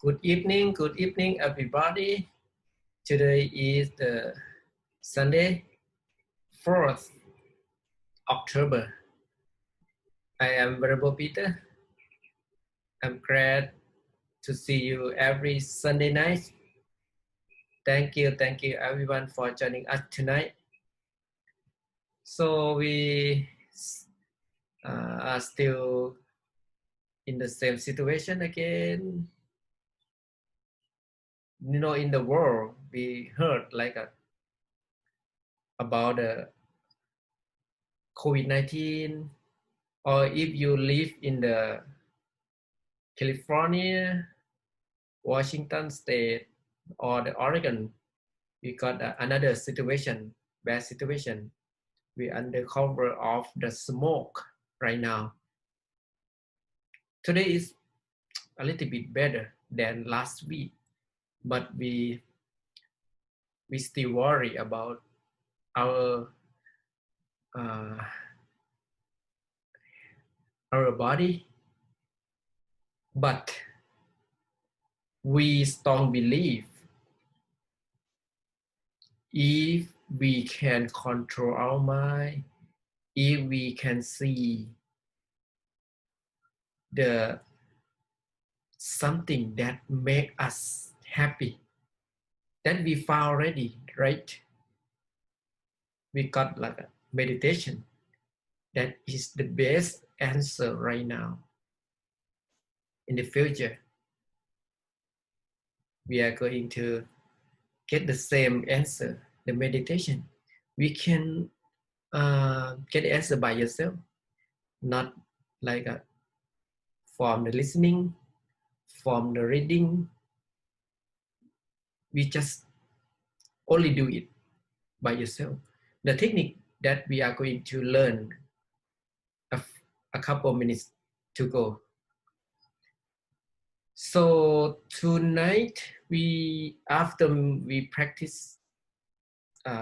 Good evening, everybody. Today is the Sunday, 4th October. I am Ven.Peter. I'm glad to see you every Sunday night. Thank you everyone for joining us tonight. So we are still in the same situation again. You know, in the world, we heard about the COVID-19, or if you live in the California, Washington State, or the Oregon, we got another situation, bad situation. We under cover of the smoke right now. Today is a little bit better than last week, but we still worry about our body, but we strong believe if we can control our mind, if we can see the something that make us happy, that we found already, right? We got like a meditation. That is the best answer right now. In the future, we are going to get the same answer, the meditation. We can get the answer by yourself, not like from the listening, from the reading. We just only do it by yourself. The technique that we are going to learn a couple minutes to go. So tonight, after we practice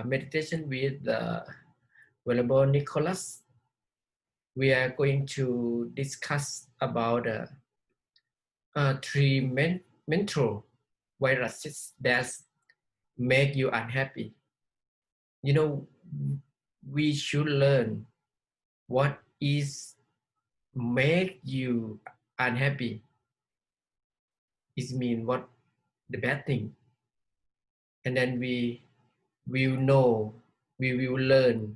meditation with the Venerable Nicholas, we are going to discuss about three mental viruses that make you unhappy. You know, we should learn what is make you unhappy. It means what the bad thing, and then we will know, we will learn,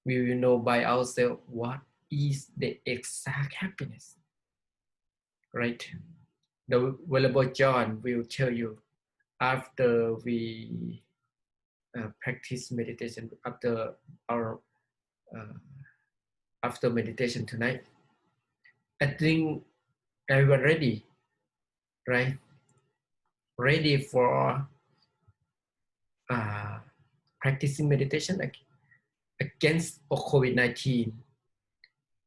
we will know by ourselves what is the exact happiness, right? The Venerable John will tell you after we practice meditation, after our after meditation tonight. I think everyone ready, right? Ready for practicing meditation against COVID-19,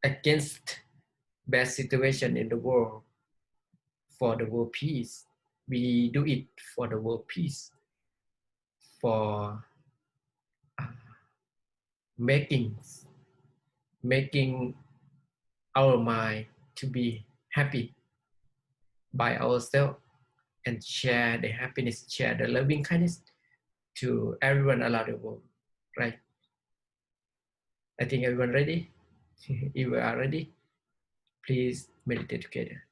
against bad situation in the world, for the world peace. We do it for the world peace, for making our mind to be happy by ourselves, and share the happiness, share the loving kindness to everyone around the world, right? I think everyone ready? If you are ready, please meditate together.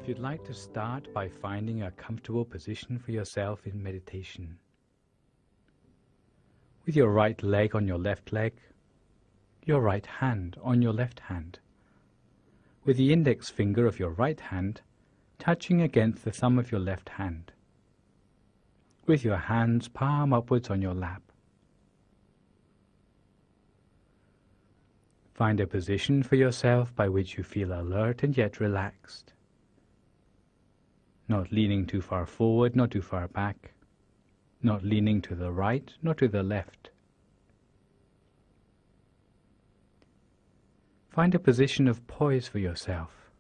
You'd like to start by finding a comfortable position for yourself in meditation. With your right leg on your left leg, your right hand on your left hand, with the index finger of your right hand touching against the thumb of your left hand, with your hands palm upwards on your lap, Find a position for yourself by which you feel alert and yet relaxed. Not leaning too far forward, not too far back. Not leaning to the right, nor to the left. Find a position of poise for yourself.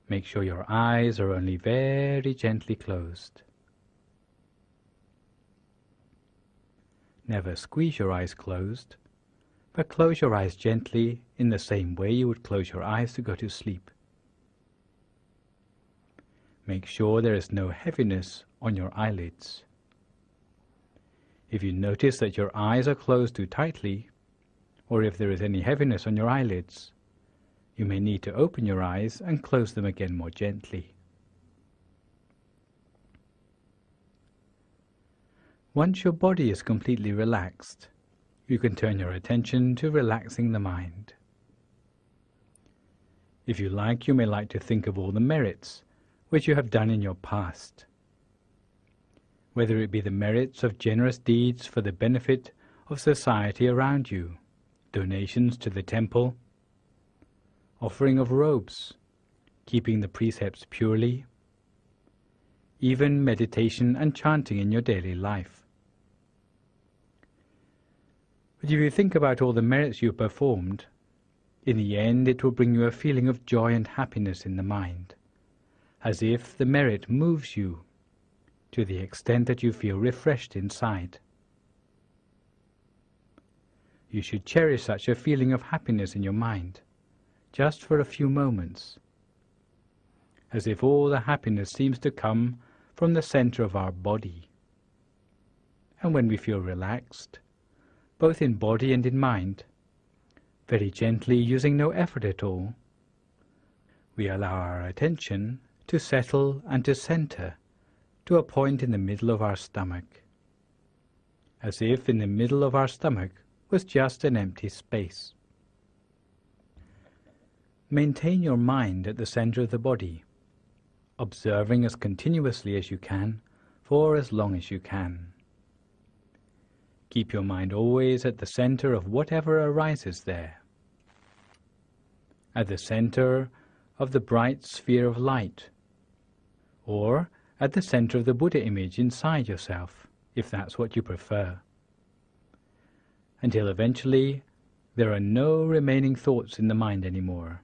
Make sure your eyes are only very gently closed. Never squeeze your eyes closed, but close your eyes gently in the same way you would close your eyes to go to sleep. Make sure there is no heaviness on your eyelids. If you notice that your eyes are closed too tightly, or if there is any heaviness on your eyelids, you may need to open your eyes and close them again more gently. Once your body is completely relaxed, you can turn your attention to relaxing the mind. If you like, you may like to think of all the merits which you have done in your past, whether it be the merits of generous deeds for the benefit of society around you, donations to the temple, offering of robes, keeping the precepts purely, even meditation and chanting in your daily life. But if you think about all the merits you have performed, in the end it will bring you a feeling of joy and happiness in the mind, as if the merit moves you to the extent that you feel refreshed inside. You should cherish such a feeling of happiness in your mind, just for a few moments, as if all the happiness seems to come from the center of our body. And when we feel relaxed, both in body and in mind, very gently, using no effort at all, we allow our attention to settle and to center to a point in the middle of our stomach, as if in the middle of our stomach was just an empty space. Maintain your mind at the center of the body, observing as continuously as you can for as long as you can. Keep your mind always at the center of whatever arises there, at the center of the bright sphere of light, or at the center of the Buddha image inside yourself, if that's what you prefer, until eventually there are no remaining thoughts in the mind anymore,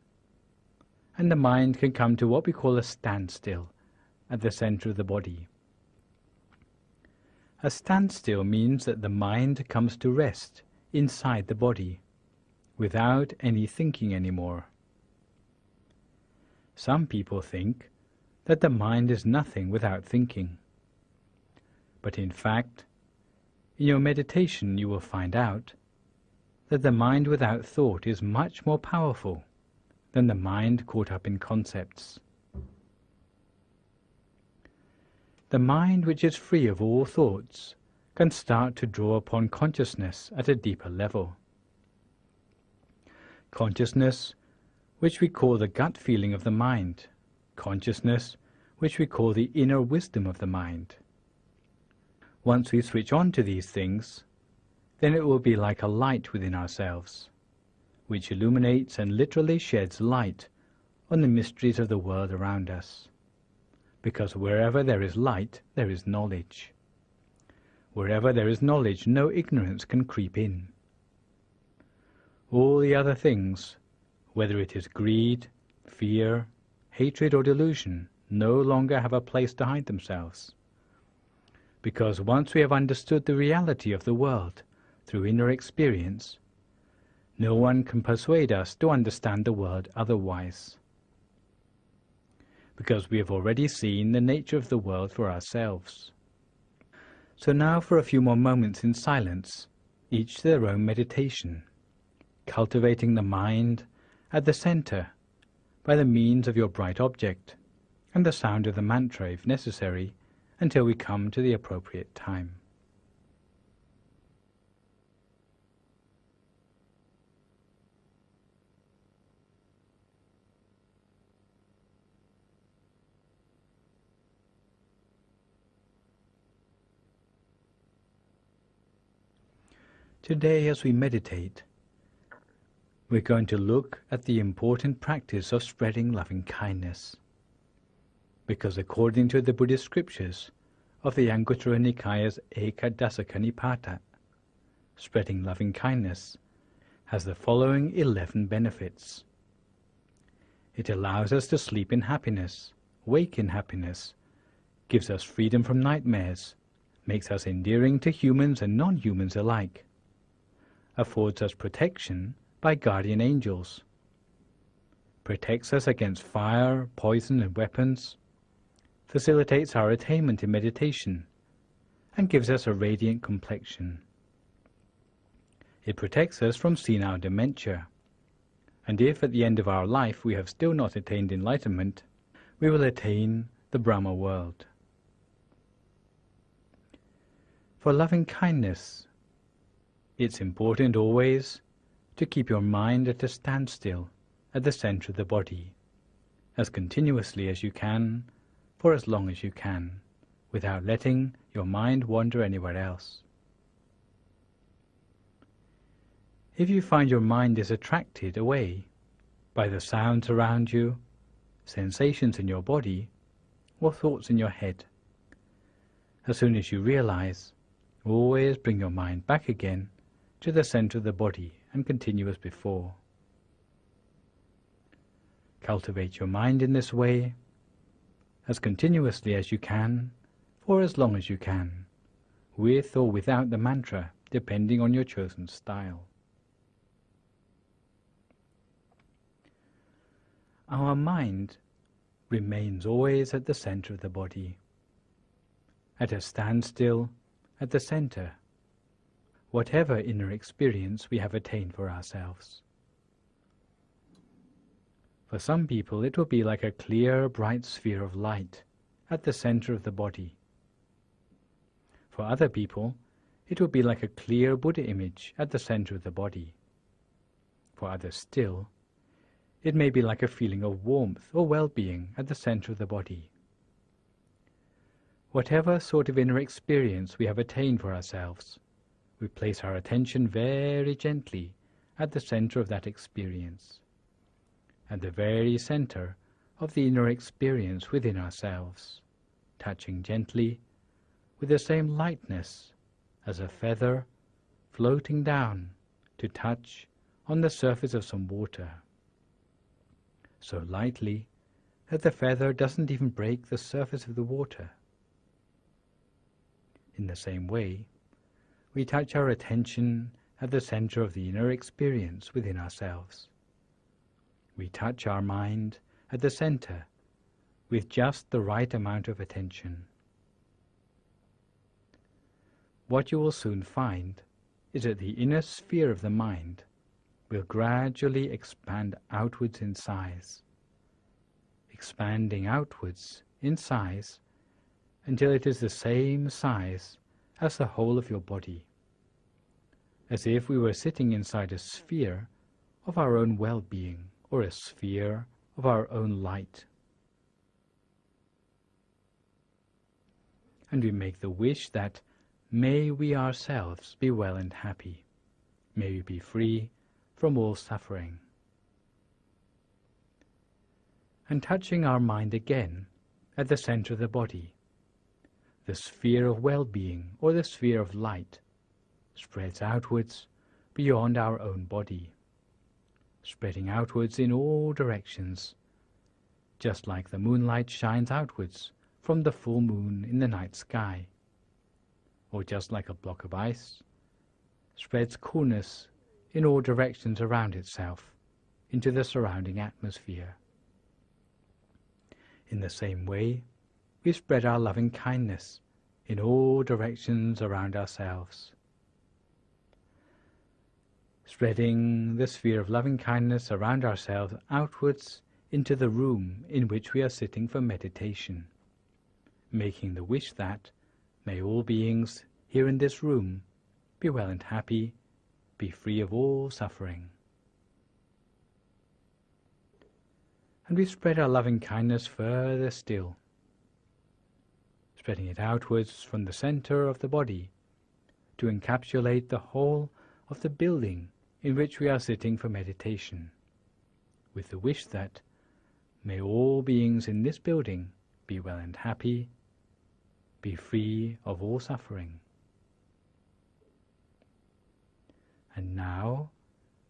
and the mind can come to what we call a standstill at the center of the body. A standstill means that the mind comes to rest inside the body, without any thinking anymore. Some people think that the mind is nothing without thinking. But in fact, in your meditation you will find out that the mind without thought is much more powerful than the mind caught up in concepts. The mind which is free of all thoughts can start to draw upon consciousness at a deeper level. Consciousness, which we call the gut feeling of the mind. Consciousness, which we call the inner wisdom of the mind. Once we switch on to these things, then it will be like a light within ourselves, which illuminates and literally sheds light on the mysteries of the world around us. Because wherever there is light, there is knowledge. Wherever there is knowledge, no ignorance can creep in. All the other things, whether it is greed, fear, hatred or delusion, no longer have a place to hide themselves. Because once we have understood the reality of the world through inner experience, no one can persuade us to understand the world otherwise. Because we have already seen the nature of the world for ourselves. So now for a few more moments in silence, each to their own meditation, cultivating the mind at the center by the means of your bright object, and the sound of the mantra if necessary, until we come to the appropriate time. Today, as we meditate, we're going to look at the important practice of spreading loving kindness. Because according to the Buddhist scriptures of the Anguttara Nikaya's Ekadasaka Nipata, spreading loving kindness has the following 11 benefits. It allows us to sleep in happiness, wake in happiness, gives us freedom from nightmares, makes us endearing to humans and non-humans alike, affords us protection by guardian angels, protects us against fire, poison and weapons, facilitates our attainment in meditation, and gives us a radiant complexion. It protects us from senile dementia, and if at the end of our life we have still not attained enlightenment, we will attain the Brahma world. For loving kindness, it's important always to keep your mind at a standstill at the center of the body, as continuously as you can, for as long as you can, without letting your mind wander anywhere else. If you find your mind is attracted away by the sounds around you, sensations in your body, or thoughts in your head, as soon as you realize, always bring your mind back again to the center of the body and continue as before. Cultivate your mind in this way as continuously as you can, for as long as you can, with or without the mantra, depending on your chosen style. Our mind remains always at the center of the body, at a standstill at the center, whatever inner experience we have attained for ourselves. For some people it will be like a clear, bright sphere of light at the center of the body. For other people, it will be like a clear Buddha image at the center of the body. For others still, it may be like a feeling of warmth or well-being at the center of the body. Whatever sort of inner experience we have attained for ourselves, we place our attention very gently at the center of that experience, at the very center of the inner experience within ourselves, touching gently with the same lightness as a feather floating down to touch on the surface of some water, so lightly that the feather doesn't even break the surface of the water. In the same way, we touch our attention at the center of the inner experience within ourselves. We touch our mind at the center with just the right amount of attention. What you will soon find is that the inner sphere of the mind will gradually expand outwards in size, expanding outwards in size until it is the same size as the whole of your body, as if we were sitting inside a sphere of our own well-being or a sphere of our own light. And we make the wish that may we ourselves be well and happy, may we be free from all suffering. And touching our mind again at the center of the body, the sphere of well-being or the sphere of light spreads outwards beyond our own body, spreading outwards in all directions, just like the moonlight shines outwards from the full moon in the night sky, or just like a block of ice spreads coolness in all directions around itself into the surrounding atmosphere. In the same way, we spread our loving kindness in all directions around ourselves, spreading the sphere of loving kindness around ourselves outwards into the room in which we are sitting for meditation, making the wish that may all beings here in this room be well and happy, be free of all suffering. And we spread our loving kindness further still, spreading it outwards from the center of the body to encapsulate the whole of the building in which we are sitting for meditation, with the wish that may all beings in this building be well and happy, be free of all suffering. And now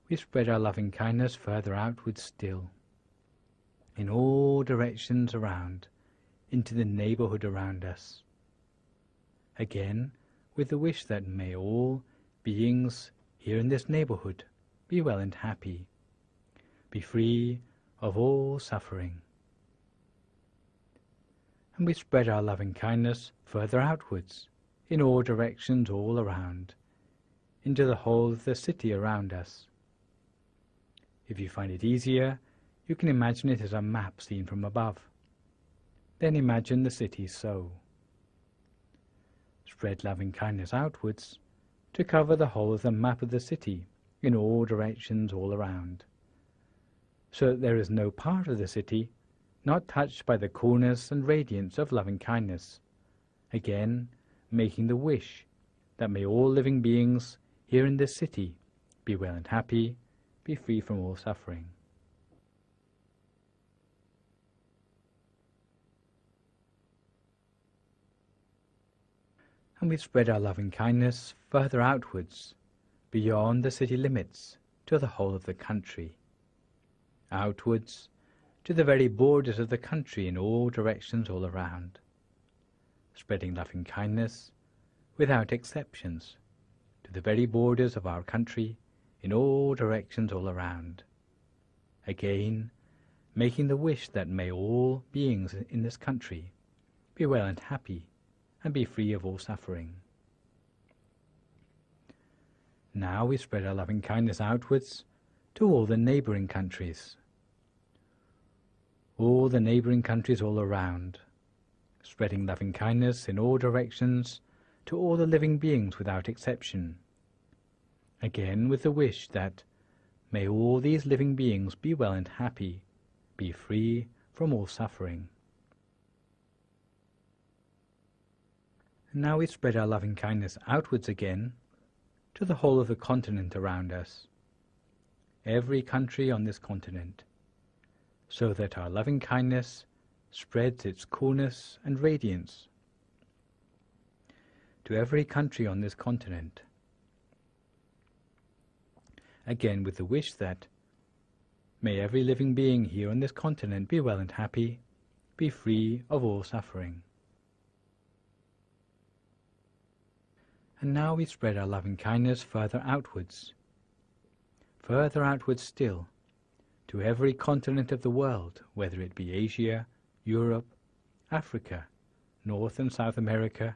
we spread our loving kindness further outwards still, in all directions around, into the neighborhood around us. Again, with the wish that may all beings here in this neighborhood be well and happy, be free of all suffering. And we spread our loving kindness further outwards, in all directions all around, into the whole of the city around us. If you find it easier, you can imagine it as a map seen from above. Then imagine the city so. Spread loving kindness outwards to cover the whole of the map of the city in all directions all around, so that there is no part of the city not touched by the coolness and radiance of loving kindness, again making the wish that may all living beings here in this city be well and happy, be free from all suffering. And we spread our loving kindness further outwards, beyond the city limits, to the whole of the country, outwards to the very borders of the country in all directions all around, spreading loving kindness without exceptions to the very borders of our country in all directions all around, again making the wish that may all beings in this country be well and happy and be free of all suffering. Now we spread our loving kindness outwards to all the neighboring countries, all the neighboring countries all around, spreading loving kindness in all directions to all the living beings without exception, again with the wish that may all these living beings be well and happy, be free from all suffering. And now we spread our loving kindness outwards again to the whole of the continent around us, every country on this continent, so that our loving kindness spreads its coolness and radiance to every country on this continent, again with the wish that may every living being here on this continent be well and happy, be free of all suffering. And now we spread our loving kindness further outwards still, to every continent of the world, whether it be Asia, Europe, Africa, North and South America,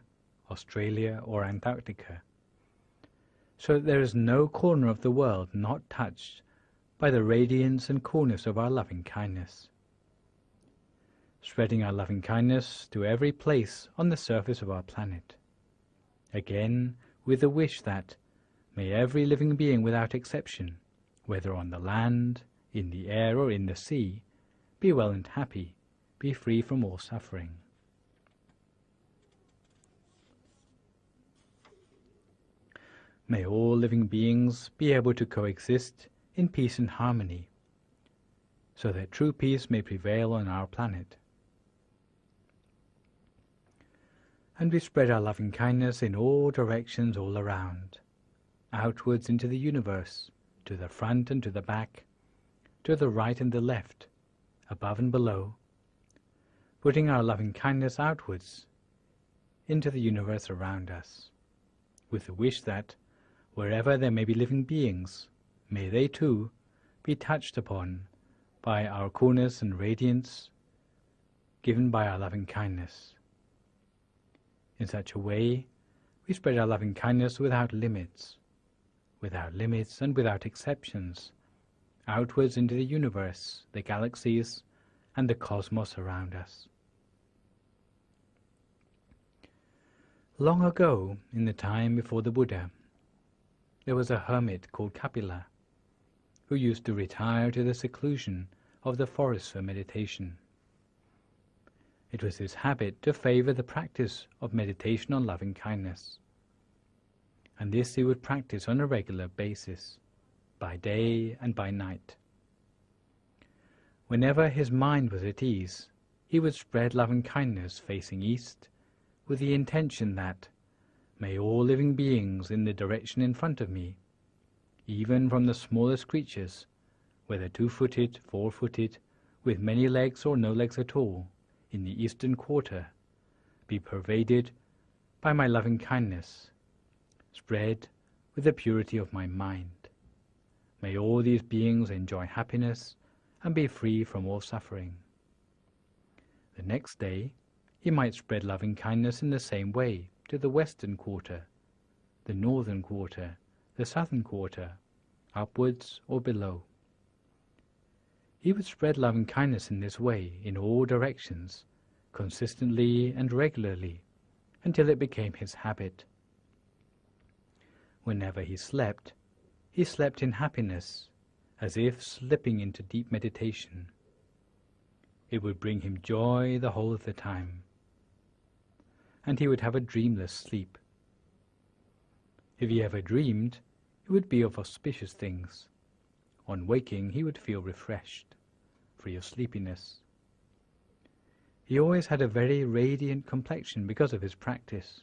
Australia or Antarctica, so that there is no corner of the world not touched by the radiance and coolness of our loving kindness, spreading our loving kindness to every place on the surface of our planet, again with the wish that may every living being without exception, whether on the land, in the air or in the sea, be well and happy, be free from all suffering. May all living beings be able to coexist in peace and harmony, so that true peace may prevail on our planet. And we spread our loving kindness in all directions all around, outwards into the universe, to the front and to the back, to the right and the left, above and below, putting our loving kindness outwards into the universe around us, with the wish that wherever there may be living beings, may they too be touched upon by our coolness and radiance given by our loving kindness. In such a way, we spread our loving kindness without limits and without exceptions, outwards into the universe, the galaxies, and the cosmos around us. Long ago, in the time before the Buddha, there was a hermit called Kapila, who used to retire to the seclusion of the forest for meditation. It was his habit to favor the practice of meditation on loving kindness. and this he would practice on a regular basis, by day and by night. Whenever his mind was at ease, he would spread loving-kindness facing east, with the intention that, may all living beings in the direction in front of me, even from the smallest creatures, whether 2-footed, 4-footed, with many legs or no legs at all, in the eastern quarter, be pervaded by my loving kindness, spread with the purity of my mind. May all these beings enjoy happiness and be free from all suffering. The next day, he might spread loving kindness in the same way to the western quarter, the northern quarter, the southern quarter, upwards or below. He would spread loving kindness in this way in all directions, consistently and regularly, until it became his habit. Whenever he slept in happiness, as if slipping into deep meditation. It would bring him joy the whole of the time, and he would have a dreamless sleep. If he ever dreamed, it would be of auspicious things. On waking, he would feel refreshed, free of sleepiness. He always had a very radiant complexion because of his practice,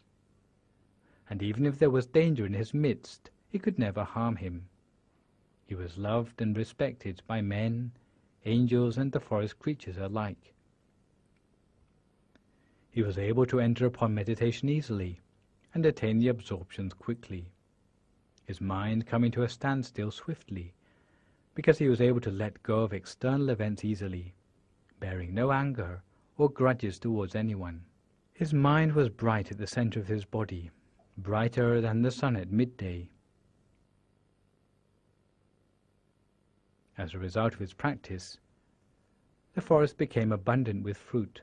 and even if there was danger in his midst, it could never harm him. He was loved and respected by men, angels, and the forest creatures alike. He was able to enter upon meditation easily and attain the absorptions quickly, his mind coming to a standstill swiftly, because he was able to let go of external events easily, bearing no anger or grudges towards anyone. His mind was bright at the center of his body, brighter than the sun at midday. As a result of his practice, the forest became abundant with fruit,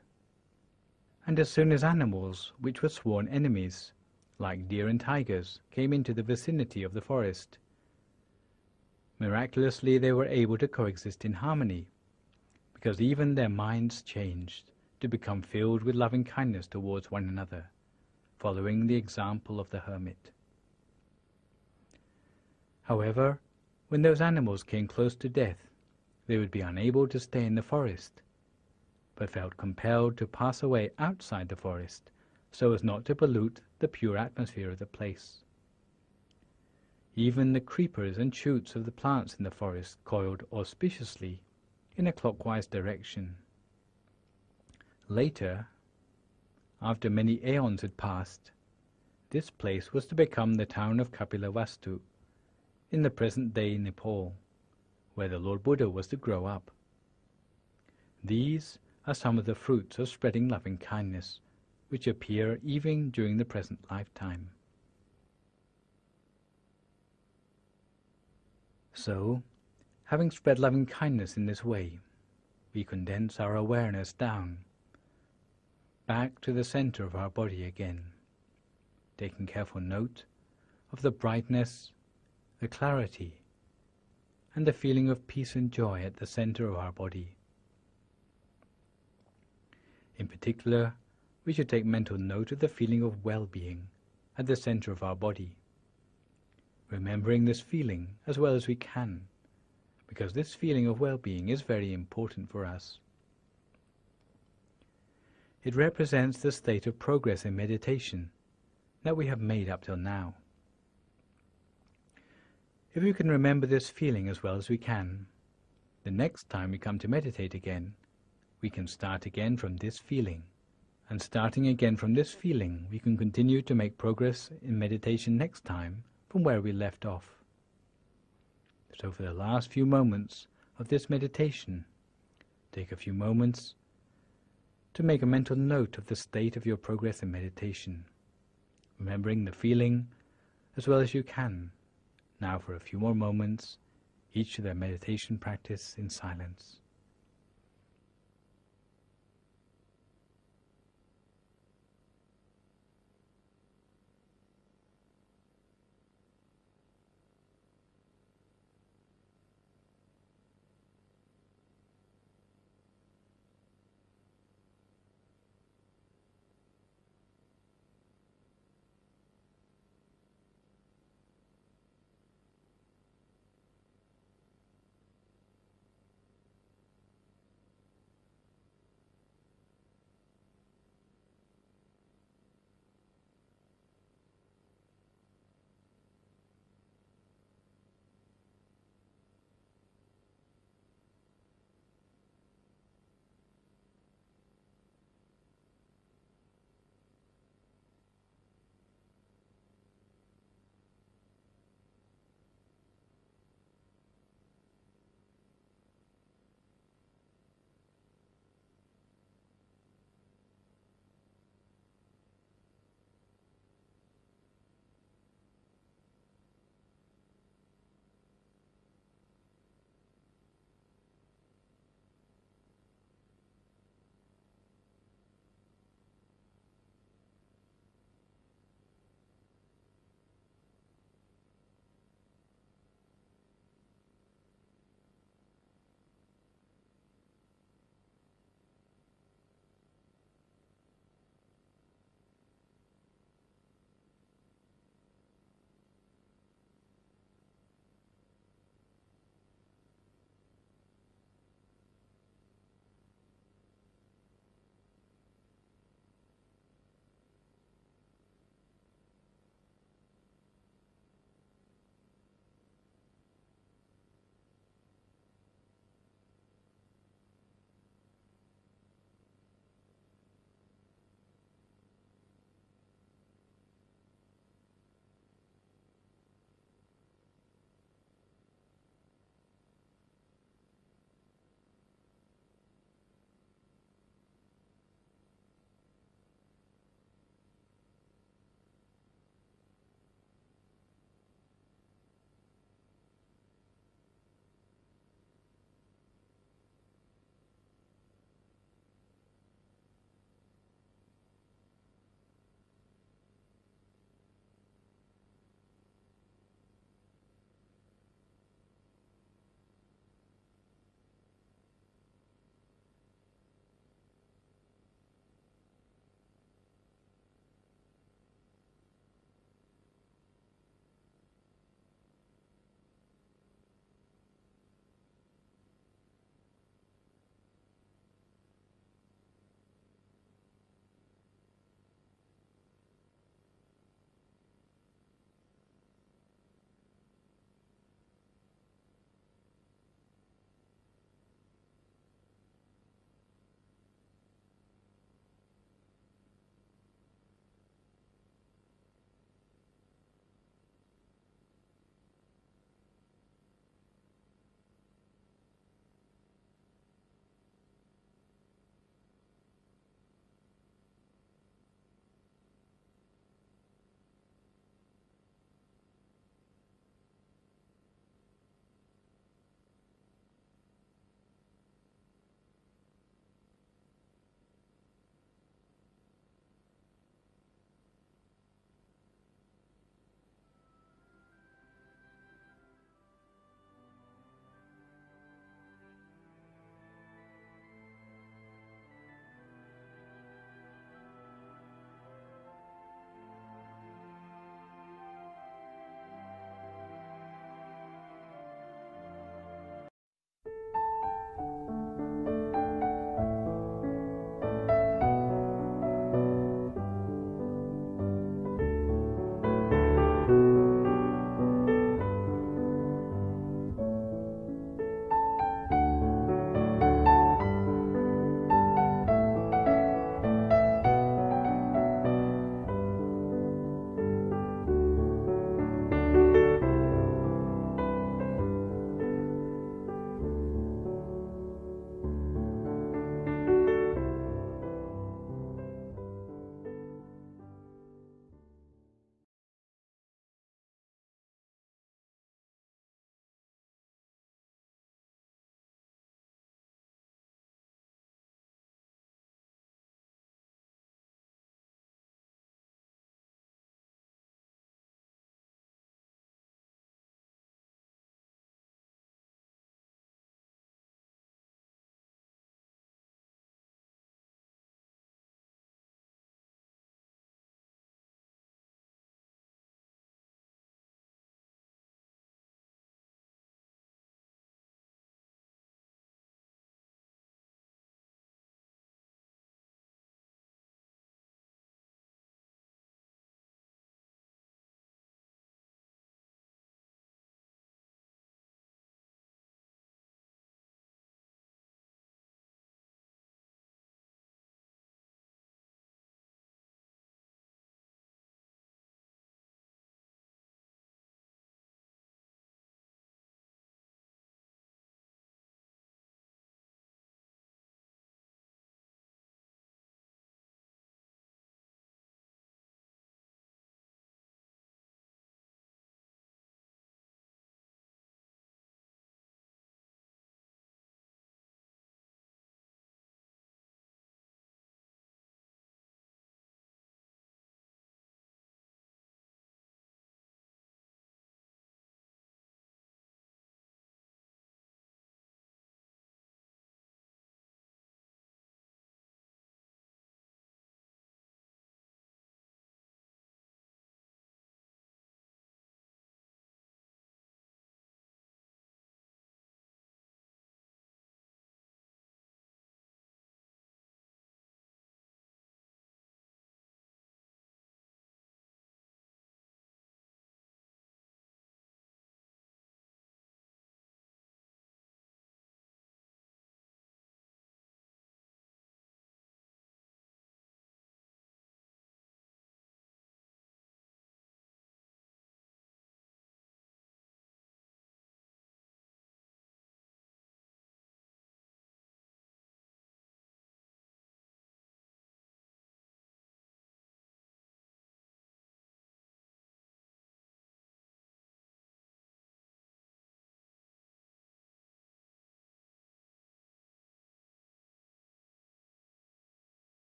and as soon as animals which were sworn enemies, like deer and tigers, came into the vicinity of the forest, miraculously they were able to coexist in harmony, because even their minds changed to become filled with loving kindness towards one another, following the example of the hermit. However, when those animals came close to death, they would be unable to stay in the forest, but felt compelled to pass away outside the forest so as not to pollute the pure atmosphere of the place. Even the creepers and shoots of the plants in the forest coiled auspiciously in a clockwise direction. Later, after many aeons had passed, this place was to become the town of Kapilavastu, in the present-day Nepal, where the Lord Buddha was to grow up. These are some of the fruits of spreading loving kindness, which appear even during the present lifetime. So, having spread loving kindness in this way, we condense our awareness down, back to the center of our body again, taking careful note of the brightness, the clarity, and the feeling of peace and joy at the center of our body. In particular, we should take mental note of the feeling of well-being at the center of our body, remembering this feeling as well as we can, because this feeling of well-being is very important for us. It represents the state of progress in meditation that we have made up till now. If we can remember this feeling as well as we can, the next time we come to meditate again, we can start again from this feeling. And starting again from this feeling, we can continue to make progress in meditation next time from where we left off. So for the last few moments of this meditation, take a few moments to make a mental note of the state of your progress in meditation, remembering the feeling as well as you can. Now for a few more moments, each of their meditation practice in silence.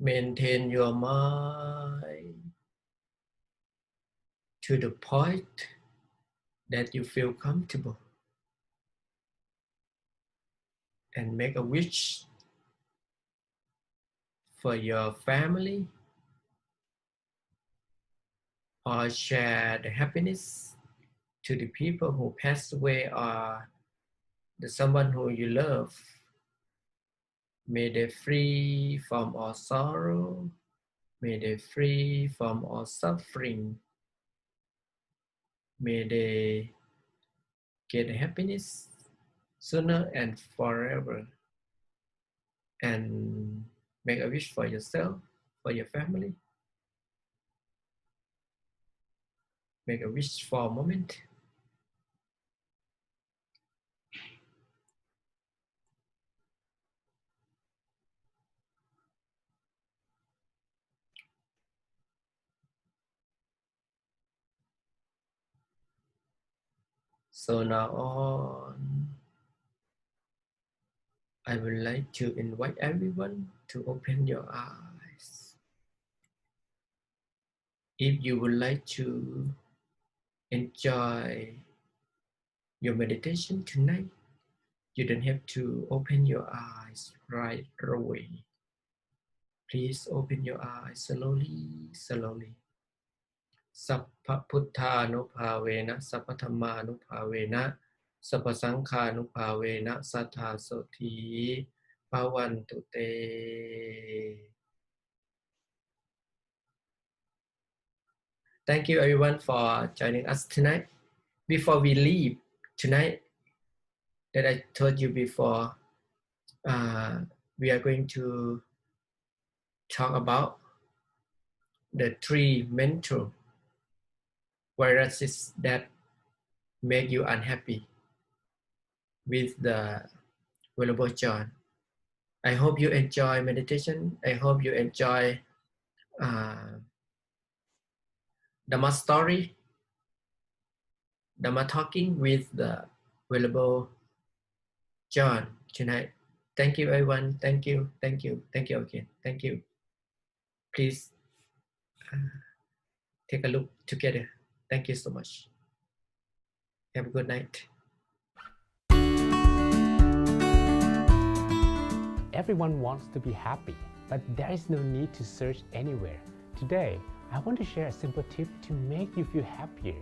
Maintain your mind to the point that you feel comfortable and make a wish for your family or share the happiness to the people who passed away or the someone who you love. May they free from all sorrow. May they free from all suffering. May they get happiness sooner and forever. And make a wish for yourself, for your family. Make a wish for a moment. So now on, I would like to invite everyone to open your eyes. If you would like to enjoy your meditation tonight, you don't have to open your eyes right away. Please open your eyes slowly, slowly. Sappha Putthanubbhavena, Sappha Dhammanubbhavena, Sappha Sankhanubbhavena, Sattha Soti Bhavantu Te. Thank you everyone for joining us tonight. Before we leave tonight, that I told you before, we are going to talk about the 3 mental viruses that make you unhappy with the Venerable John. I hope you enjoy meditation. I hope you enjoy Dhamma story, Dhamma talking with the Venerable John tonight. Thank you everyone. Thank you. Thank you. Thank you again. Thank you. Please take a look together. Thank you so much. Have a good night. Everyone wants to be happy, but there is no need to search anywhere. Today, I want to share a simple tip to make you feel happier.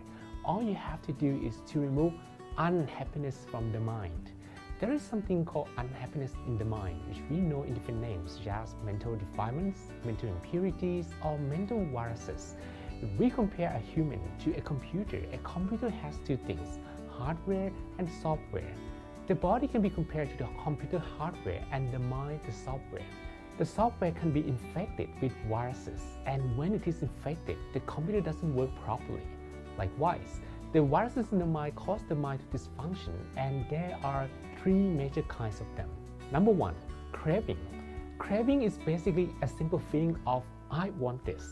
All you have to do is to remove unhappiness from the mind. There is something called unhappiness in the mind, which we know in different names, such as mental defilements, mental impurities, or mental viruses. If we compare a human to a computer has 2 things, hardware and software. The body can be compared to the computer hardware and the mind the software. The software can be infected with viruses, and when it is infected, the computer doesn't work properly. Likewise, the viruses in the mind cause the mind to dysfunction, and there are 3 major kinds of them. Number 1, craving. Craving is basically a simple feeling of I want this.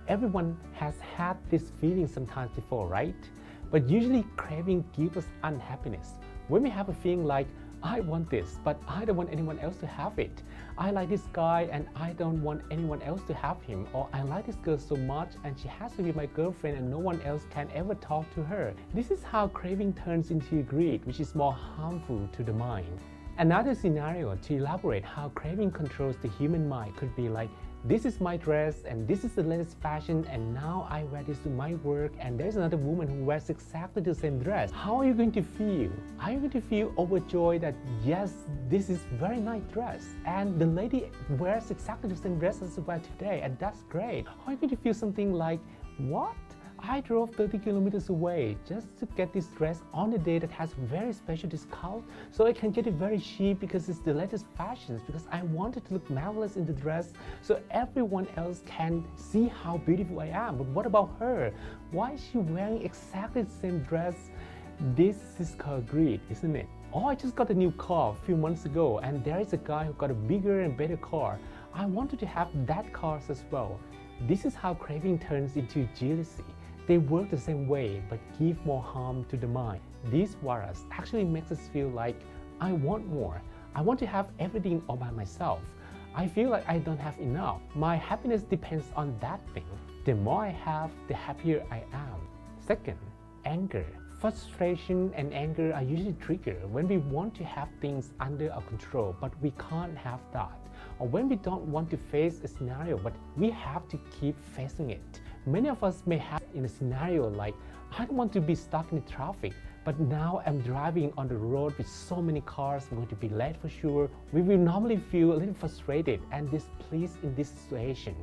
Everyone has had this feeling sometimes before, right? But usually craving gives us unhappiness. When we have a feeling like, I want this, but I don't want anyone else to have it. I like this guy and I don't want anyone else to have him. Or I like this girl so much and she has to be my girlfriend and no one else can ever talk to her. This is how craving turns into greed, which is more harmful to the mind. Another scenario to elaborate how craving controls the human mind could be like, this is my dress and this is the latest fashion and now I wear this to my work and there's another woman who wears exactly the same dress. How are you going to feel? Are you going to feel overjoyed that yes, this is very nice dress and the lady wears exactly the same dress as I wear today and that's great? Or are you going to feel something like, what? I drove 30 kilometers away just to get this dress on a day that has very special discount, so I can get it very cheap because it's the latest fashions, because I wanted to look marvelous in the dress so everyone else can see how beautiful I am. But what about her? Why is she wearing exactly the same dress? This is called greed, isn't it? Oh, I just got a new car a few months ago and there is a guy who got a bigger and better car. I wanted to have that car as well. This is how craving turns into jealousy. They work the same way but give more harm to the mind. This virus actually makes us feel like I want more. I want to have everything all by myself. I feel like I don't have enough. My happiness depends on that thing. The more I have, the happier I am. Second, anger. Frustration and anger are usually triggered when we want to have things under our control, but we can't have that. Or when we don't want to face a scenario, but we have to keep facing it. Many of us may have in a scenario like, I don't want to be stuck in the traffic, but now I'm driving on the road with so many cars, I'm going to be late for sure. We will normally feel a little frustrated and displeased in this situation.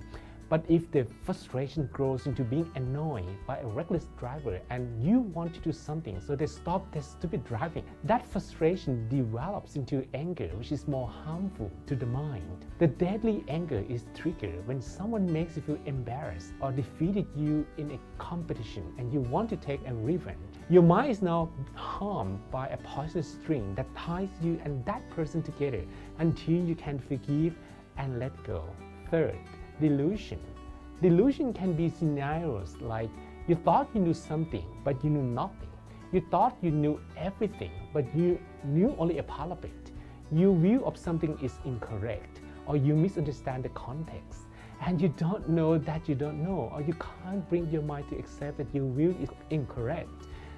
But if the frustration grows into being annoyed by a reckless driver and you want to do something so they stop their stupid driving, that frustration develops into anger, which is more harmful to the mind. The deadly anger is triggered when someone makes you feel embarrassed or defeated you in a competition and you want to take a revenge. Your mind is now harmed by a poisonous string that ties you and that person together until you can forgive and let go. Third, delusion. Delusion can be scenarios like you thought you knew something, but you knew nothing. You thought you knew everything, but you knew only a part of it. Your view of something is incorrect, or you misunderstand the context, and you don't know that you don't know, or you can't bring your mind to accept that your view is incorrect.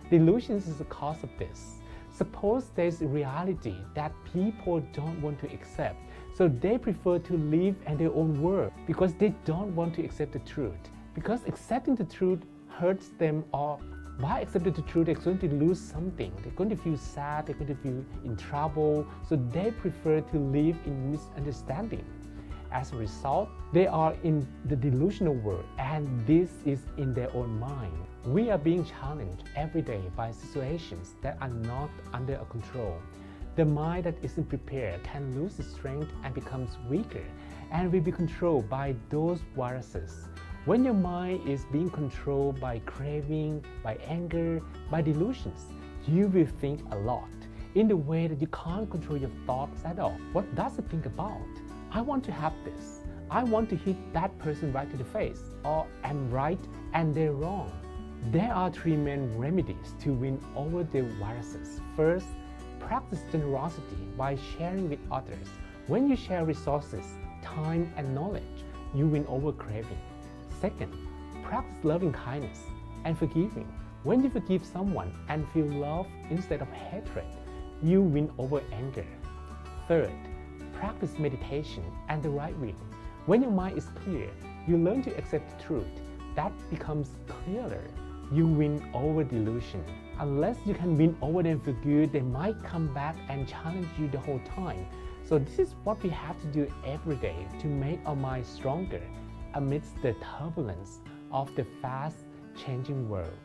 Delusions is the cause of this. Suppose there's a reality that people don't want to accept, so they prefer to live in their own world because they don't want to accept the truth. Because accepting the truth hurts them, or by accepting the truth, they're going to lose something. They're going to feel sad, they're going to feel in trouble, so they prefer to live in misunderstanding. As a result, they are in the delusional world, and this is in their own mind. We are being challenged every day by situations that are not under our control. The mind that isn't prepared can lose its strength and becomes weaker and will be controlled by those viruses. When your mind is being controlled by craving, by anger, by delusions, you will think a lot in the way that you can't control your thoughts at all. What does it think about? I want to have this. I want to hit that person right to the face. Or I'm right and they're wrong. There are three main remedies to win over the viruses. First, practice generosity by sharing with others. When you share resources, time, and knowledge, you win over craving. Second, practice loving kindness and forgiving. When you forgive someone and feel love instead of hatred, you win over anger. Third, practice meditation and the right view. When your mind is clear, you learn to accept the truth. That becomes clearer. You win over delusion. Unless you can win over them for good, they might come back and challenge you the whole time. So this is what we have to do every day to make our mind stronger amidst the turbulence of the fast changing world.